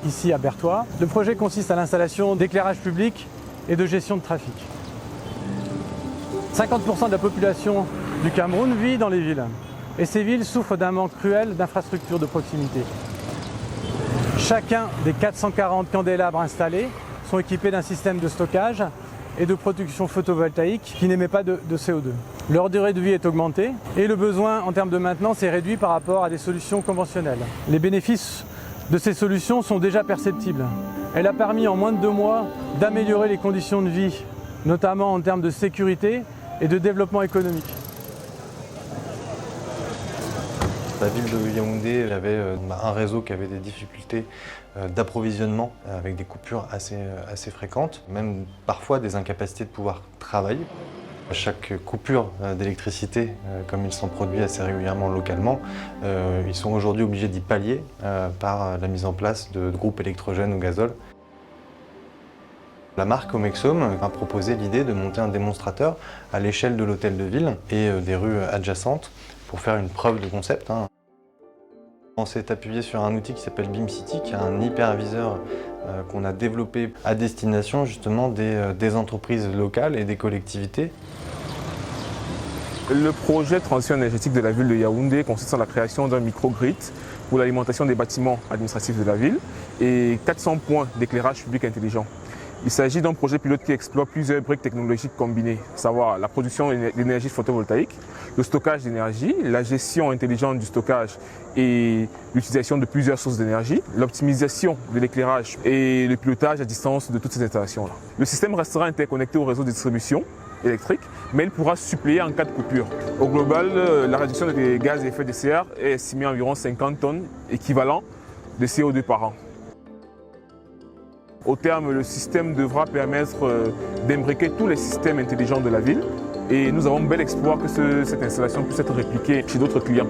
ici à Berthois. Le projet consiste à l'installation d'éclairage public et de gestion de trafic. 50% de la population du Cameroun vit dans les villes. Et ces villes souffrent d'un manque cruel d'infrastructures de proximité. Chacun des 440 candélabres installés sont équipés d'un système de stockage et de production photovoltaïque qui n'émet pas de CO2. Leur durée de vie est augmentée et le besoin en termes de maintenance est réduit par rapport à des solutions conventionnelles. Les bénéfices de ces solutions sont déjà perceptibles. Elle a permis en moins de 2 mois d'améliorer les conditions de vie, notamment en termes de sécurité et de développement économique. La ville de Yaoundé avait un réseau qui avait des difficultés d'approvisionnement avec des coupures assez fréquentes, même parfois des incapacités de pouvoir travailler. Chaque coupure d'électricité, comme ils sont produits assez régulièrement localement, ils sont aujourd'hui obligés d'y pallier par la mise en place de groupes électrogènes au gazole. La marque Omexom a proposé l'idée de monter un démonstrateur à l'échelle de l'hôtel de ville et des rues adjacentes pour faire une preuve de concept. On s'est appuyé sur un outil qui s'appelle BeamCity, qui est un hyperviseur qu'on a développé à destination justement des entreprises locales et des collectivités. Le projet de transition énergétique de la ville de Yaoundé consiste en la création d'un microgrid pour l'alimentation des bâtiments administratifs de la ville et 400 points d'éclairage public intelligent. Il s'agit d'un projet pilote qui explore plusieurs briques technologiques combinées, à savoir la production d'énergie photovoltaïque, le stockage d'énergie, la gestion intelligente du stockage et l'utilisation de plusieurs sources d'énergie, l'optimisation de l'éclairage et le pilotage à distance de toutes ces installations-là. Le système restera interconnecté au réseau de distribution électrique, mais il pourra suppléer en cas de coupure. Au global, la réduction des gaz à effet de serre est estimée à environ 50 tonnes équivalent de CO2 par an. Au terme, le système devra permettre d'imbriquer tous les systèmes intelligents de la ville et nous avons bel espoir que cette installation puisse être répliquée chez d'autres clients.